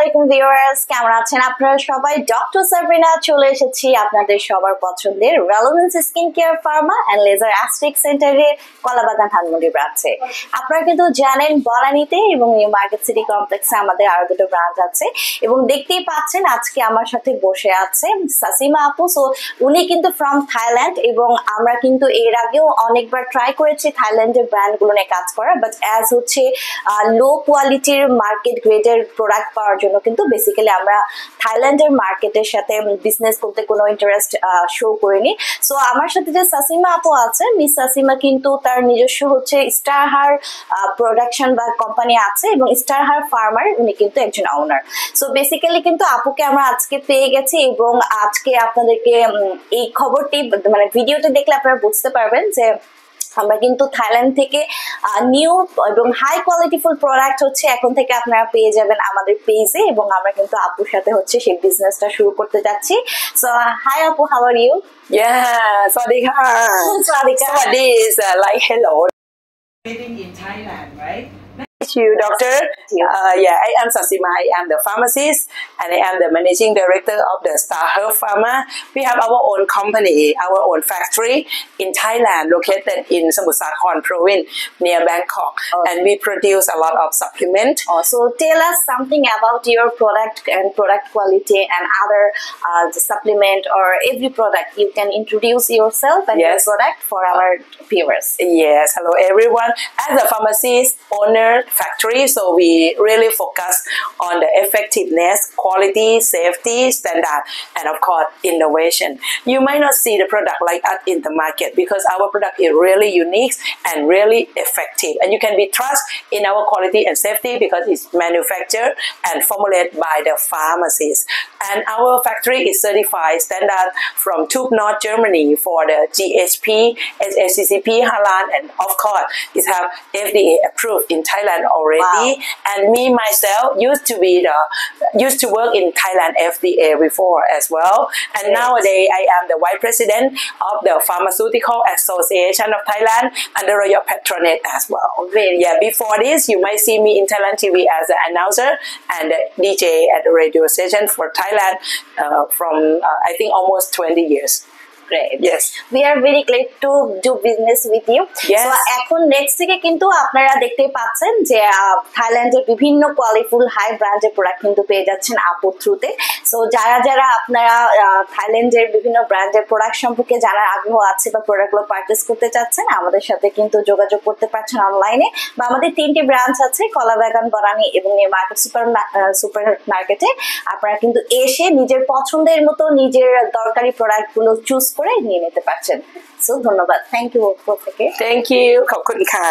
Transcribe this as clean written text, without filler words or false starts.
আলাইকুম ভিউয়ার্স, কেমন আছেন আপনারা সবাই? ডক্টর সাবরিনা চলে এসেছি আপনাদের সবার পছন্দের relevance skin care pharma and laser aesthetic সেন্টারের কলাবাগান ধানমন্ডি ব্রাঞ্চে। আপনারা কিন্তু জানেন বনানীতে এবং নিউ মার্কেট সিটি কমপ্লেক্সে আমাদের আরো দুটো ব্রাঞ্চ আছে এবং দেখতেই পাচ্ছেন আজকে আমার সাথে বসে আছে সাসিমা আপু। সো উনি কিন্তু ফ্রম থাইল্যান্ড এবং আমরা কিন্তু এর আগেও অনেকবার ট্রাই করেছি থাইল্যান্ডের ব্র্যান্ডগুলো নিয়ে কাজ করা, বাট অ্যাজ হচ্ছে লো কোয়ালিটির মার্কেট গ্রেডের প্রোডাক্ট পাওয়ার জন্য কিন্তু বেসিক্যালি আমরা থাইল্যান্ডের মার্কেটের সাথে বিজনেস করতে কোনো ইন্টারেস্ট শো করিনি। সো আমার সাথে যে সাসিমা আপু আছে, মিস সাসিমা কিন্তু তার নিজস্ব হচ্ছে স্টারহার প্রোডাকশন বা কোম্পানি আছে এবং স্টারহার ফার্মার উনি কিন্তু একজন ওনার। সো বেসিক্যালি কিন্তু আপুকে আমরা আজকে পেয়ে গেছি এবং আজকে আপনাদেরকে এই খবরটি মানে ভিডিওটি দেখলে আপনারা বুঝতে পারবেন যে আমরা কিন্তু থাইল্যান্ড থেকে নিউ এবং হাই কোয়ালিটিফুল প্রোডাক্ট হচ্ছে এখন থেকে আপনারা পেয়ে যাবেন আমাদের পেজে এবং আমরা কিন্তু আপুর সাথে হচ্ছে সেই বিজনেসটা শুরু করতে যাচ্ছি। সো হাই আপু, how are you? Sawadika. Sawadika. Sawadi is like hello. Living in Thailand, right? Thank you, doctor. I am Sasima. I am the pharmacist and I am the managing director of the Star Health Pharma. We have our own company, our own factory in Thailand, located in Samut Sakhon province near Bangkok, and we produce a lot of supplement. Also, tell us something about your product and product quality and other supplement or every product. You can introduce yourself and your product for our viewers. Yes, hello everyone. As a pharmacist owner factory, so we really focus on the effectiveness, quality, safety, standard, and of course innovation. You might not see the product like us in the market because our product is really unique and really effective, and you can be trust in our quality and safety because it's manufactured and formulated by the pharmacists. And our factory is certified standard from TÜV Nord Germany for the GHP, SACCP, Halal, and of course it have FDA approved in Thailand already. Wow. And me myself used to work in Thailand FDA before as well, and nowadays I am the vice president of the Pharmaceutical Association of Thailand under royal patronage as well. Before this you might see me in Thailand TV as an announcer and a DJ at the radio station for Thailand from I think almost 20 years. Great. Yes. We are very glad to do business with you. Yes. So এখন next থেকে কিন্তু আপনারা দেখতেই পাচ্ছেন যে থাইল্যান্ডের বিভিন্ন কোয়ালিটিফুল high ব্র্যান্ডের প্রোডাক্ট কিন্তু পেয়ে যাচ্ছেন আপুর থ্রুতে। সো যারা আপনারা থাইল্যান্ডের বিভিন্ন ব্র্যান্ডের প্রোডাক্ট সম্পর্কে জানার আগ্রহ আছে বা প্রোডাক্টগুলো পারচেস করতে চাচ্ছেন, আমাদের সাথে কিন্তু যোগাযোগ করতে পারছেন অনলাইনে, বা আমাদের 3টি ব্রাঞ্চ আছে কলাবাগান, বনানী এবং নিউ মার্কেট সুপার মার্কেটে। আপনারা কিন্তু এসে নিজের পছন্দের মতো নিজের দরকারি প্রোডাক্টগুলো চুজ করে নিয়ে নিতে পারছেন। সো ধন্যবাদ, থ্যাংক ইউ। Thank you. ขอบคุณค่ะ